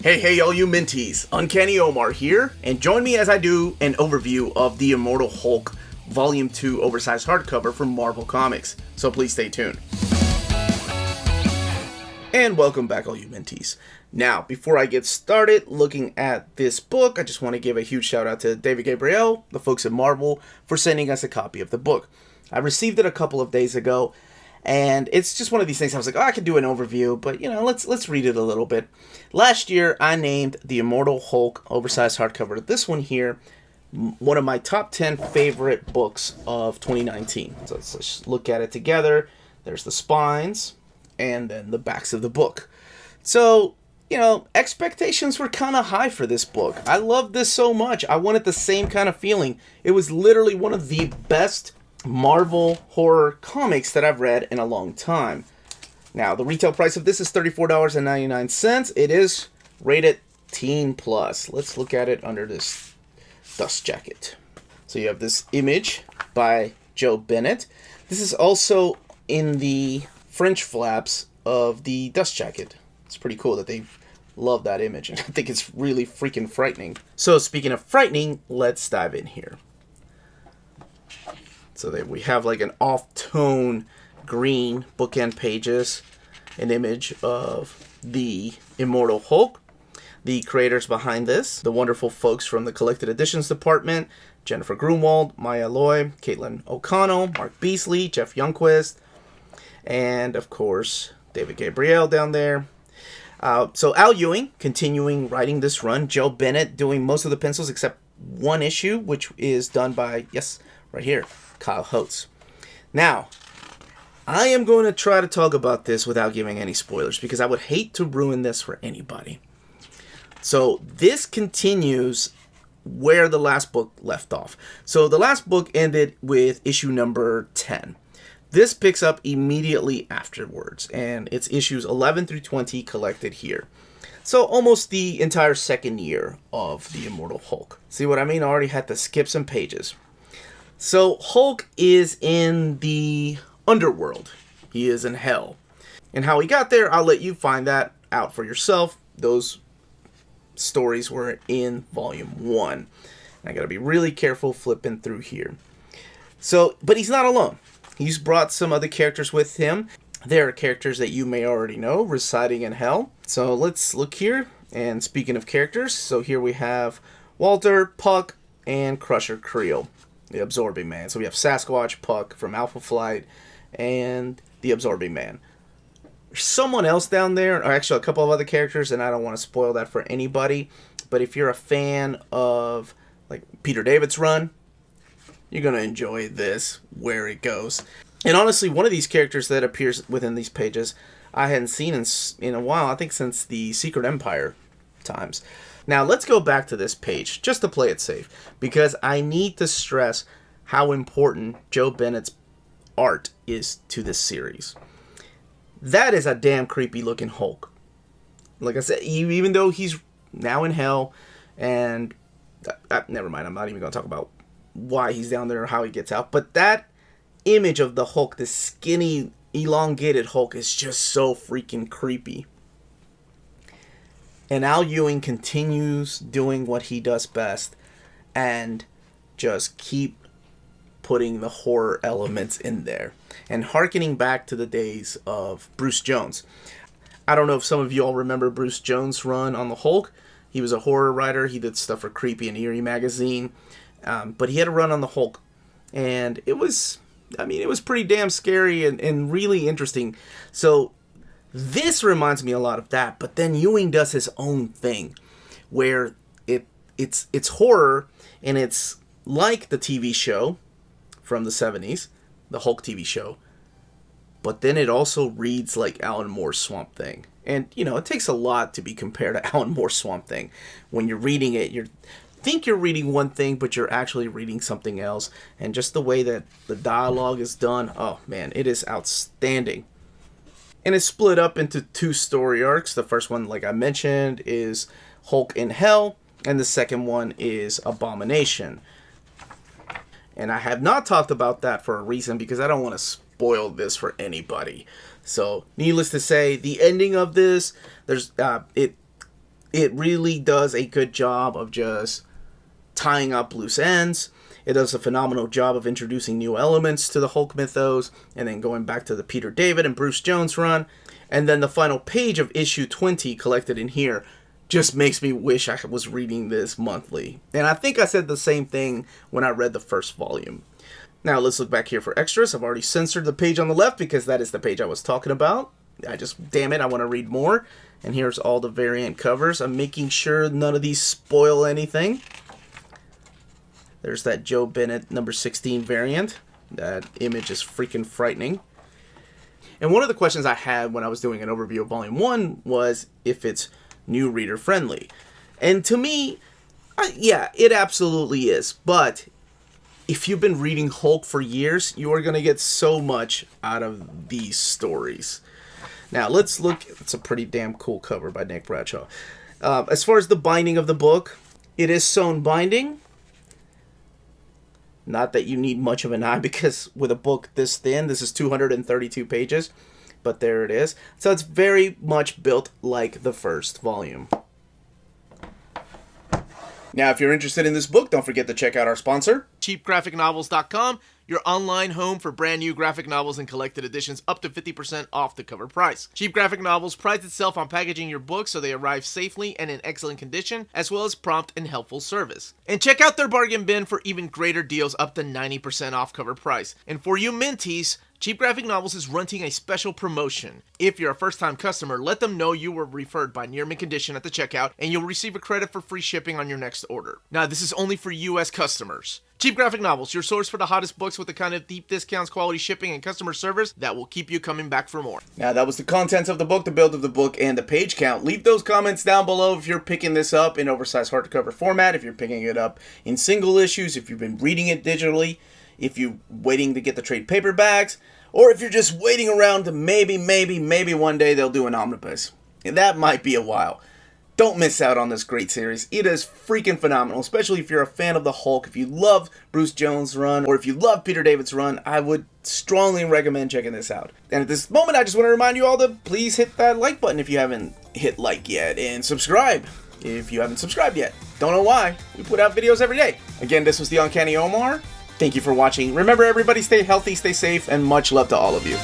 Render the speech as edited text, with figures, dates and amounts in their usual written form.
Hey, all you minties. Uncanny Omar here, and join me as I do an overview of the Immortal Hulk Volume 2 oversized hardcover from Marvel Comics, so please stay tuned. And welcome back, all you minties. Now, before I get started looking at this book, I just want to give a huge shout out to David Gabriel, the folks at Marvel, for sending us a copy of the book. I received it a couple of days ago, and it's just one of these things I was like, I could do an overview, but let's read it a little bit. Last year, I named the Immortal Hulk oversized hardcover, this one here, one of my top 10 favorite books of 2019. So let's just look at it together. There's the spines, and then the backs of the book. So, expectations were kind of high for this book. I loved this so much. I wanted the same kind of feeling. It was literally one of the best Marvel horror comics that I've read in a long time. Now, the retail price of this is $34.99. It is rated Teen Plus. Let's look at it under this dust jacket. So you have this image by Joe Bennett. This is also in the French flaps of the dust jacket. It's pretty cool that they love that image. I think it's really freaking frightening. So speaking of frightening, let's dive in here. So that we have like an off-tone green bookend pages, an image of the Immortal Hulk. The creators behind this, the wonderful folks from the Collected Editions department, Jennifer Grunwald, Maya Loy, Caitlin O'Connell, Mark Beasley, Jeff Youngquist, and of course, David Gabriel down there. So Al Ewing continuing writing this run, Joe Bennett doing most of the pencils except one issue, which is done by, right here, Kyle Holtz. Now, I am going to try to talk about this without giving any spoilers because I would hate to ruin this for anybody. So this continues where the last book left off. So the last book ended with issue number 10. This picks up immediately afterwards, and it's issues 11 through 20 collected here. So almost the entire second year of the Immortal Hulk. See what I mean? I already had to skip some pages. So Hulk is in the underworld. He is in hell. And how he got there, I'll let you find that out for yourself. Those stories were in volume 1. I gotta be really careful flipping through here. So, but he's not alone. He's brought some other characters with him. There are characters that you may already know residing in hell. So let's look here. And speaking of characters, so here we have Walter, Puck, and Crusher Creel, the Absorbing Man. So we have Sasquatch, Puck from Alpha Flight, and the Absorbing Man. There's someone else down there, or actually a couple of other characters, and I don't want to spoil that for anybody. But if you're a fan of like Peter David's run, you're going to enjoy this, where it goes. And honestly, one of these characters that appears within these pages, I hadn't seen in a while, I think since the Secret Empire times. Now, let's go back to this page, just to play it safe, because I need to stress how important Joe Bennett's art is to this series. That is a damn creepy looking Hulk. Like I said, even though he's now in hell, and never mind, I'm not even going to talk about why he's down there or how he gets out, but that image of the Hulk, this skinny, elongated Hulk, is just so freaking creepy. And Al Ewing continues doing what he does best and just keep putting the horror elements in there and hearkening back to the days of Bruce Jones. I don't know if some of you all remember Bruce Jones' run on the Hulk. He was a horror writer. He did stuff for Creepy and Eerie magazine. But he had a run on the Hulk. And it was pretty damn scary and really interesting. So this reminds me a lot of that. But then Ewing does his own thing where it's horror, and it's like the TV show from the 70s, the Hulk TV show. But then it also reads like Alan Moore's Swamp Thing. And, it takes a lot to be compared to Alan Moore's Swamp Thing. When you're reading it, you think you're reading one thing, but you're actually reading something else. And just the way that the dialogue is done, oh man, it is outstanding. And it's split up into 2 story arcs. The first one, like I mentioned, is Hulk in Hell. And the second one is Abomination. And I have not talked about that for a reason, because I don't want to spoil this for anybody. So, needless to say, the ending of this, it It really does a good job of just tying up loose ends. It does a phenomenal job of introducing new elements to the Hulk mythos, and then going back to the Peter David and Bruce Jones run. And then the final page of issue 20 collected in here just makes me wish I was reading this monthly. And I think I said the same thing when I read the first volume. Now let's look back here for extras. I've already censored the page on the left because that is the page I was talking about. Damn it, I want to read more. And here's all the variant covers. I'm making sure none of these spoil anything. There's that Joe Bennett number 16 variant. That image is freaking frightening. And one of the questions I had when I was doing an overview of Volume 1 was if it's new reader friendly. And to me, yeah, it absolutely is. But if you've been reading Hulk for years, you are going to get so much out of these stories. Now, let's look. It's a pretty damn cool cover by Nick Bradshaw. As far as the binding of the book, it is sewn binding. Not that you need much of an eye, because with a book this thin, this is 232 pages, but there it is. So it's very much built like the first volume. Now, if you're interested in this book, don't forget to check out our sponsor, cheapgraphicnovels.com, your online home for brand new graphic novels and collected editions up to 50% off the cover price. Cheap Graphic Novels prides itself on packaging your books so they arrive safely and in excellent condition, as well as prompt and helpful service. And check out their bargain bin for even greater deals up to 90% off cover price. And for you minties, Cheap Graphic Novels is running a special promotion. If you're a first-time customer, let them know you were referred by Near Mint Condition at the checkout, and you'll receive a credit for free shipping on your next order. Now, this is only for U.S. customers. Cheap Graphic Novels, your source for the hottest books with the kind of deep discounts, quality shipping, and customer service that will keep you coming back for more. Now, that was the contents of the book, the build of the book, and the page count. Leave those comments down below if you're picking this up in oversized hardcover format, if you're picking it up in single issues, if you've been reading it digitally, if you're waiting to get the trade paperbacks, or if you're just waiting around to maybe one day they'll do an omnibus. And that might be a while. Don't miss out on this great series. It is freaking phenomenal, especially if you're a fan of the Hulk. If you love Bruce Jones' run, or if you love Peter David's run, I would strongly recommend checking this out. And at this moment, I just want to remind you all to please hit that like button if you haven't hit like yet, and subscribe if you haven't subscribed yet. Don't know why. We put out videos every day. Again, this was the Uncanny Omar. Thank you for watching. Remember, everybody, stay healthy, stay safe, and much love to all of you.